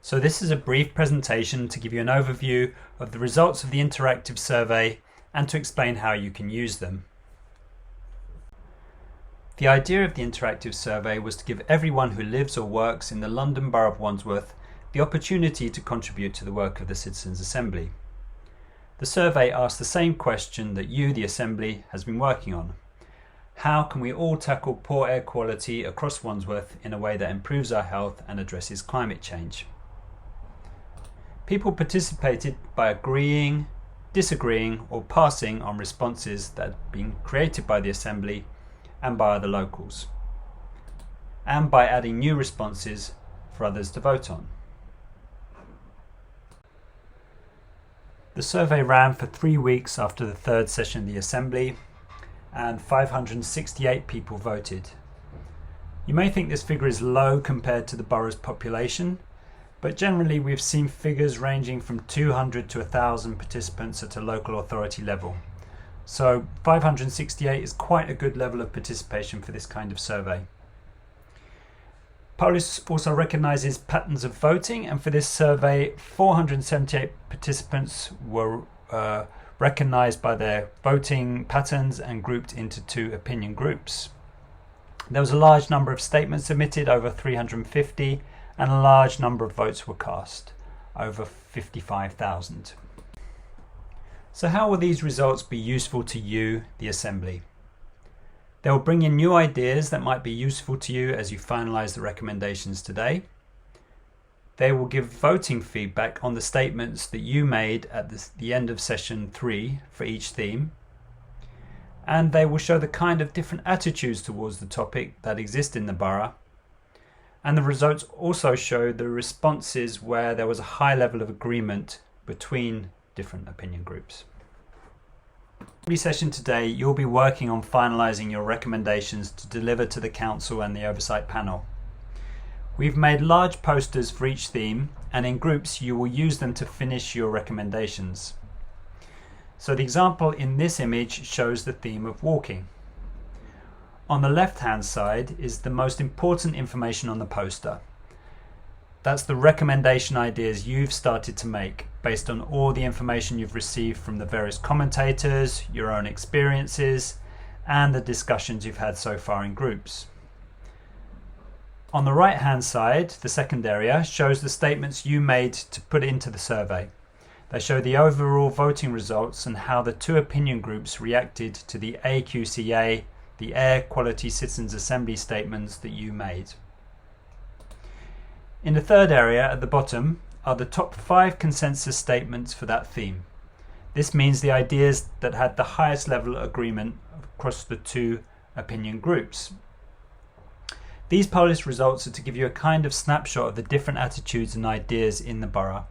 So this is a brief presentation to give you an overview of the results of the interactive survey and to explain how you can use them. The idea of the interactive survey was to give everyone who lives or works in the London Borough of Wandsworth the opportunity to contribute to the work of the Citizens' Assembly. The survey asked the same question that you, the Assembly, has been working on. How can we all tackle poor air quality across Wandsworth in a way that improves our health and addresses climate change? People participated by agreeing, disagreeing or passing on responses that had been created by the Assembly and by other locals, and by adding new responses for others to vote on. The survey ran for 3 weeks after the third session of the Assembly, and 568 people voted. You may think this figure is low compared to the borough's population, but generally we've seen figures ranging from 200 to 1,000 participants at a local authority level. So 568 is quite a good level of participation for this kind of survey. Polis also recognises patterns of voting, and for this survey 478 participants were recognised by their voting patterns and grouped into 2 opinion groups. There was a large number of statements submitted, over 350, and a large number of votes were cast, over 55,000. So how will these results be useful to you, the Assembly? They will bring in new ideas that might be useful to you as you finalise the recommendations today. They will give voting feedback on the statements that you made at the end of session 3 for each theme. And they will show the kind of different attitudes towards the topic that exist in the borough. And the results also show the responses where there was a high level of agreement between different opinion groups. Every session today you'll be working on finalising your recommendations to deliver to the Council and the Oversight Panel. We've made large posters for each theme, and in groups you will use them to finish your recommendations. So the example in this image shows the theme of walking. On the left hand side is the most important information on the poster. That's the recommendation ideas you've started to make based on all the information you've received from the various commentators, your own experiences, and the discussions you've had so far in groups. On the right hand side, the second area, shows the statements you made to put into the survey. They show the overall voting results and how the 2 opinion groups reacted to the AQCA, the Air Quality Citizens' Assembly statements that you made. In the third area at the bottom are the top 5 consensus statements for that theme. This means the ideas that had the highest level of agreement across the 2 opinion groups. These Polis results are to give you a kind of snapshot of the different attitudes and ideas in the borough.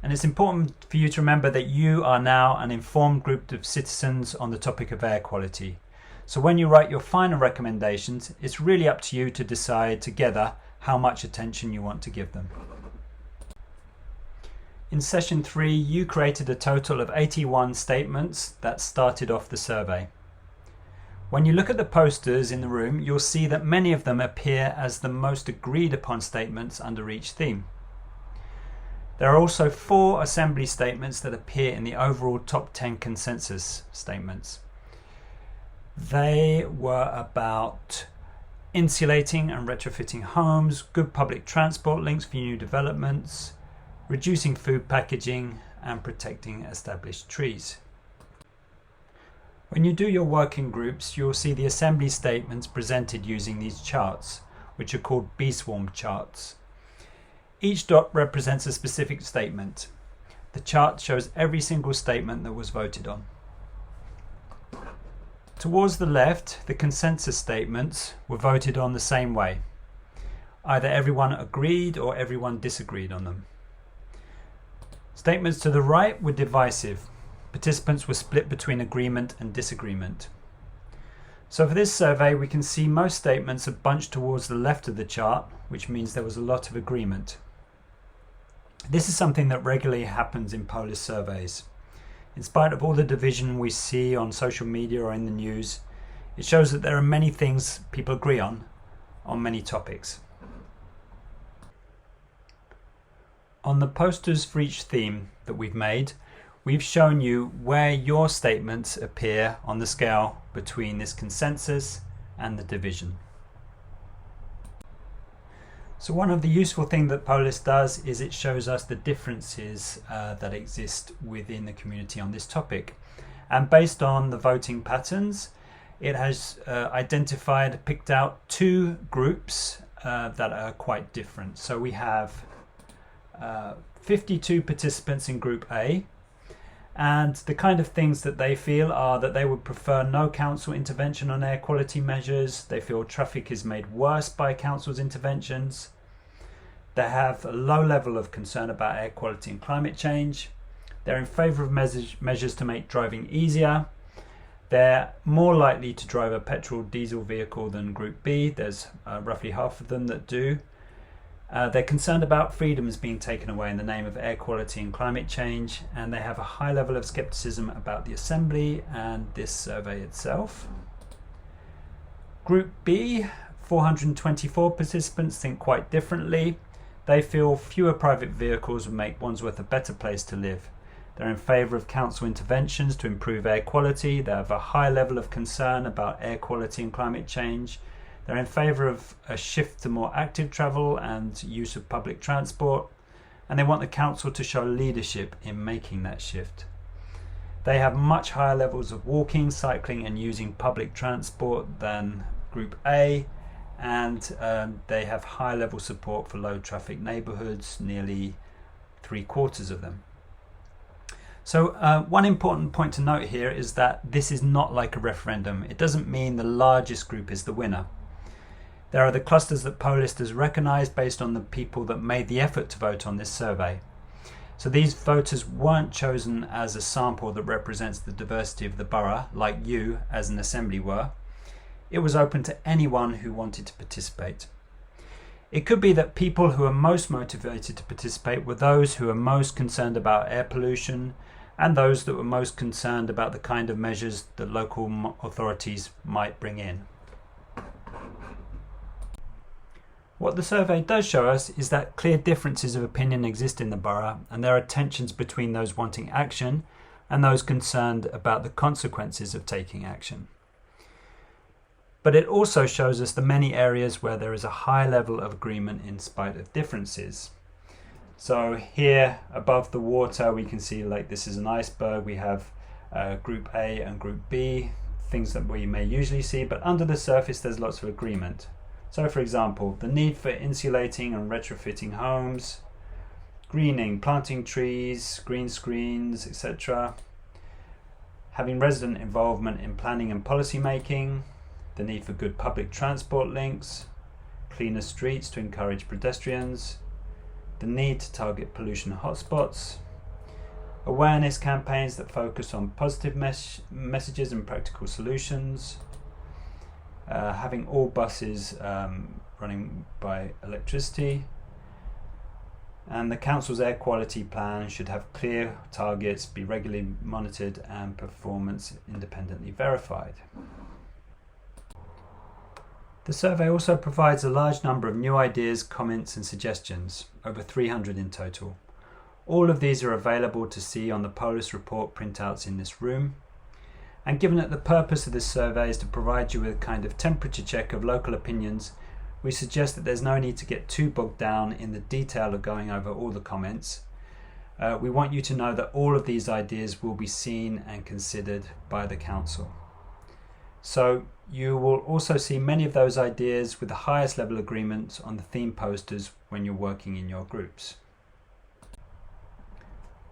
And it's important for you to remember that you are now an informed group of citizens on the topic of air quality. So when you write your final recommendations, it's really up to you to decide together how much attention you want to give them. In session 3, you created a total of 81 statements that started off the survey. When you look at the posters in the room, you'll see that many of them appear as the most agreed upon statements under each theme. There are also 4 Assembly statements that appear in the overall top 10 consensus statements. They were about insulating and retrofitting homes, good public transport links for new developments, reducing food packaging, and protecting established trees. When you do your work in groups, you'll see the Assembly statements presented using these charts, which are called bee swarm charts. Each dot represents a specific statement. The chart shows every single statement that was voted on. Towards the left, the consensus statements were voted on the same way. Either everyone agreed or everyone disagreed on them. Statements to the right were divisive. Participants were split between agreement and disagreement. So for this survey, we can see most statements are bunched towards the left of the chart, which means there was a lot of agreement. This is something that regularly happens in Polis surveys. In spite of all the division we see on social media or in the news, it shows that there are many things people agree on many topics. On the posters for each theme that we've made, we've shown you where your statements appear on the scale between this consensus and the division. So one of the useful things that Polis does is it shows us the differences that exist within the community on this topic. And based on the voting patterns, it has picked out two groups that are quite different. So we have 52 participants in Group A, and the kind of things that they feel are that they would prefer no council intervention on air quality measures. They feel traffic is made worse by council's interventions. They have a low level of concern about air quality and climate change. They're in favour of measures to make driving easier. They're more likely to drive a petrol diesel vehicle than Group B. There's roughly half of them that do. They're concerned about freedoms being taken away in the name of air quality and climate change, and they have a high level of scepticism about the Assembly and this survey itself. Group B, 424 participants think quite differently. They feel fewer private vehicles would make Wandsworth a better place to live. They're in favour of council interventions to improve air quality. They have a high level of concern about air quality and climate change. They're in favour of a shift to more active travel and use of public transport, and they want the council to show leadership in making that shift. They have much higher levels of walking, cycling and using public transport than Group A, and they have high level support for low traffic neighbourhoods, nearly 3/4 of them. So one important point to note here is that this is not like a referendum. It doesn't mean the largest group is the winner. There are the clusters that Polis has recognised based on the people that made the effort to vote on this survey. So these voters weren't chosen as a sample that represents the diversity of the borough, like you as an assembly were. It was open to anyone who wanted to participate. It could be that people who are most motivated to participate were those who are most concerned about air pollution and those that were most concerned about the kind of measures that local authorities might bring in. What the survey does show us is that clear differences of opinion exist in the borough, and there are tensions between those wanting action and those concerned about the consequences of taking action. But it also shows us the many areas where there is a high level of agreement in spite of differences. So here above the water we can see like this is an iceberg. We have Group A and Group B, things that we may usually see, but under the surface there's lots of agreement. So for example, the need for insulating and retrofitting homes, greening, planting trees, green screens, etc. Having resident involvement in planning and policy making, the need for good public transport links, cleaner streets to encourage pedestrians, the need to target pollution hotspots, awareness campaigns that focus on positive messages and practical solutions, having all buses running by electricity, and the council's air quality plan should have clear targets, be regularly monitored and performance independently verified. The survey also provides a large number of new ideas, comments and suggestions, over 300 in total. All of these are available to see on the Polis report printouts in this room. And given that the purpose of this survey is to provide you with a kind of temperature check of local opinions, we suggest that there's no need to get too bogged down in the detail of going over all the comments. We want you to know that all of these ideas will be seen and considered by the council. So you will also see many of those ideas with the highest level agreement on the theme posters when you're working in your groups.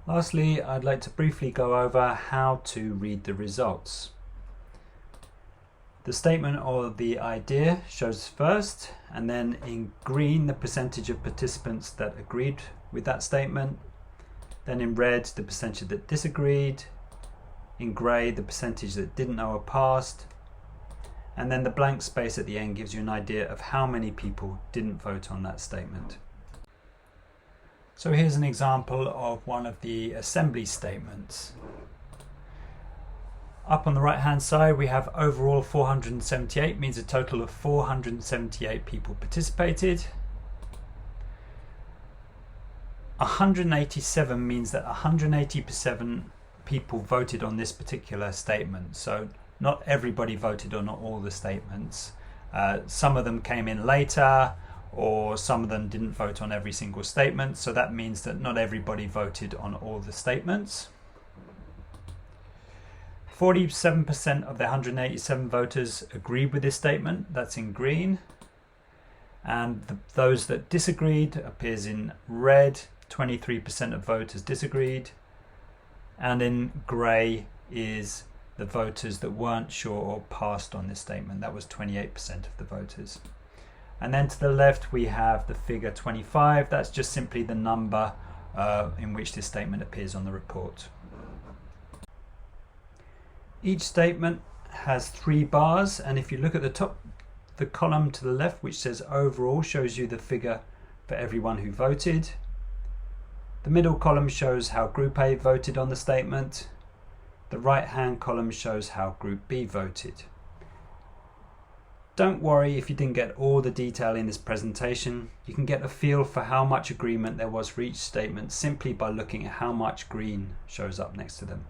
Lastly, I'd like to briefly go over how to read the results. The statement or the idea shows first, and then in green the percentage of participants that agreed with that statement, then in red the percentage that disagreed, in grey the percentage that didn't know or passed, and then the blank space at the end gives you an idea of how many people didn't vote on that statement. So here's an example of one of the assembly statements. Up on the right hand side we have overall 478, means a total of 478 people participated. 187 means that 187 people voted on this particular statement. So not everybody voted on all the statements. Some of them came in later, or some of them didn't vote on every single statement. So that means that not everybody voted on all the statements. 47% of the 187 voters agreed with this statement. That's in green. And those that disagreed appears in red. 23% of voters disagreed. And in grey is the voters that weren't sure or passed on this statement. That was 28% of the voters. And then to the left we have the figure 25. That's just simply the number in which this statement appears on the report. Each statement has 3 bars, and if you look at the top, the column to the left which says overall shows you the figure for everyone who voted. The middle column shows how Group A voted on the statement. The right hand column shows how Group B voted. Don't worry if you didn't get all the detail in this presentation. You can get a feel for how much agreement there was for each statement simply by looking at how much green shows up next to them.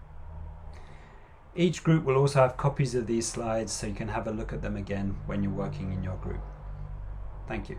Each group will also have copies of these slides so you can have a look at them again when you're working in your group. Thank you.